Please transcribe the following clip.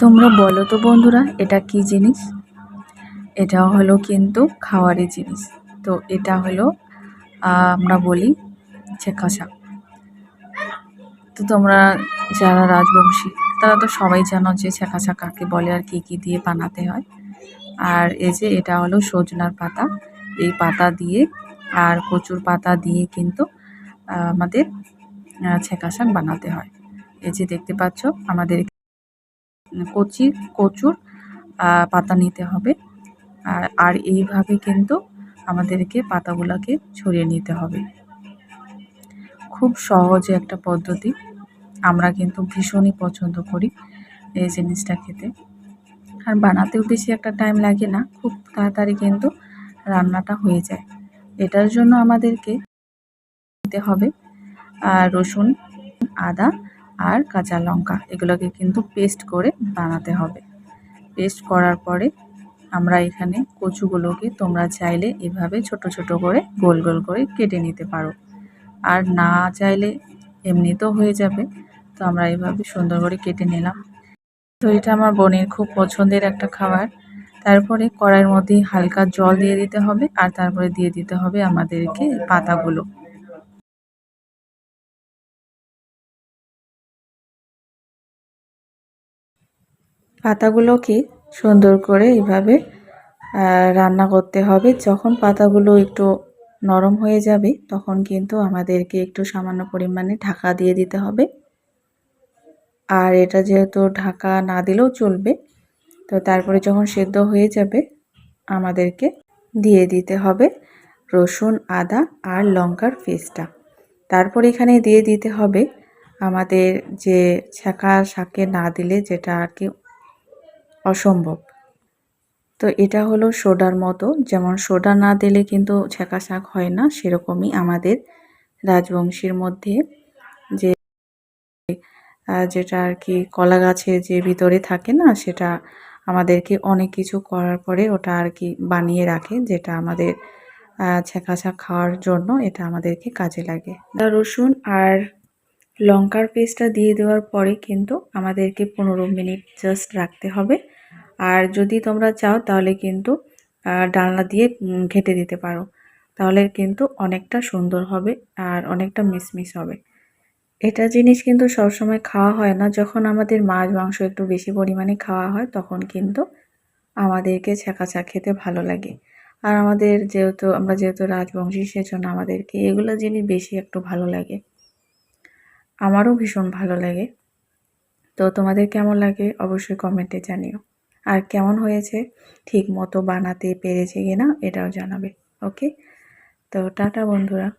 তোমরা বলো তো বন্ধুরা, এটা কি জিনিস? এটা হলো কিন্তু খাওয়ারই জিনিস। তো এটা হলো আমরা বলি ছেঁকা শাক। তো তোমরা যারা রাজবংশী তারা তো সবাই জানো যে ছেঁকা শাক কাকে বলে আর কি দিয়ে বানাতে হয়। আর এই যে এটা হলো সজনার পাতা। এই পাতা দিয়ে আর কচুর পাতা দিয়ে কিন্তু আমাদের ছেঁকা শাক বানাতে হয়। এই যে দেখতে পাচ্ছ, আমাদের কচুর পাতা নিতে হবে। আর এইভাবে কিন্তু আমাদেরকে পাতাগুলোকে ছড়িয়ে নিতে হবে। খুব সহজে একটা পদ্ধতি। আমরা কিন্তু ভীষণই পছন্দ করি এই জিনিসটা খেতে। আর বানাতেও বেশি একটা টাইম লাগে না, খুব তাড়াতাড়ি কিন্তু রান্নাটা হয়ে যায়। এটার জন্য আমাদেরকে দিতে হবে রসুন, আদা আর কাঁচা লঙ্কা। এগুলোকে কিন্তু পেস্ট করে বানাতে হবে। পেস্ট করার পরে আমরা এখানে কচুগুলোকে তোমরা চাইলে এভাবে ছোট ছোট করে গোল গোল করে কেটে নিতে পারো। আর না চাইলে এমনিতেও হয়ে যাবে। তো আমরা এভাবে সুন্দর করে কেটে নিলাম। তো এটা আমার বোনের খুব পছন্দের একটা খাবার। তারপরে কড়াইয়ের মধ্যে হালকা জল দিয়ে দিতে হবে, আর তারপরে দিয়ে দিতে হবে আমাদেরকে পাতাগুলো। পাতাগুলোকে সুন্দর করে এভাবে রান্না করতে হবে। যখন পাতাগুলো একটু নরম হয়ে যাবে তখন কিন্তু আমাদেরকে একটু সামান্য পরিমাণে ঢাকা দিয়ে দিতে হবে। আর এটা যেহেতু ঢাকা না দিলেও চলবে, তো তারপরে যখন সেদ্ধ হয়ে যাবে আমাদেরকে দিয়ে দিতে হবে রসুন, আদা আর লঙ্কার পেস্টটা। তারপর এখানে দিয়ে দিতে হবে আমাদের যে ছেঁকা শাকে না দিলে যেটা আর কি অসম্ভব। তো এটা হলো সোডার মতো, যেমন সোডা না দিলে কিন্তু ছেঁকা শাক হয় না, সেরকমই আমাদের রাজবংশীর মধ্যে যে যেটা আর কি কলা গাছে যে ভিতরে থাকে না, সেটা আমাদেরকে অনেক কিছু করার পরে ওটা আর কি বানিয়ে রাখে, যেটা আমাদের ছেঁকা শাক খাওয়ার জন্য এটা আমাদেরকে কাজে লাগে। রসুন আর লঙ্কার পেস্টটা দিয়ে দেওয়ার পরে কিন্তু আমাদেরকে 15 মিনিট জাস্ট রাখতে হবে। আর যদি তোমরা চাও তাহলে কিন্তু ডালনা দিয়ে ঘেঁটে দিতে পারো, তাহলে কিন্তু অনেকটা সুন্দর হবে আর অনেকটা মিসমিস হবে। এটা জিনিস কিন্তু সবসময় খাওয়া হয় না। যখন আমাদের মাছ মাংস একটু বেশি পরিমাণে খাওয়া হয় তখন কিন্তু আমাদেরকে ছেঁকা শাক খেতে ভালো লাগে। আর আমাদের যেহেতু রাজবংশী, সেজন্য আমাদেরকে এগুলো জিনিস বেশি একটু ভালো লাগে। আমারও ভীষণ ভালো লাগে। তো তোমাদের কেমন লাগে অবশ্যই কমেন্টে জানিও। আর কেমন হয়েছে, ঠিক মতো বানাতে পেরেছে কিনা এটাও জানাবে। ওকে, তো টাটা বন্ধুরা।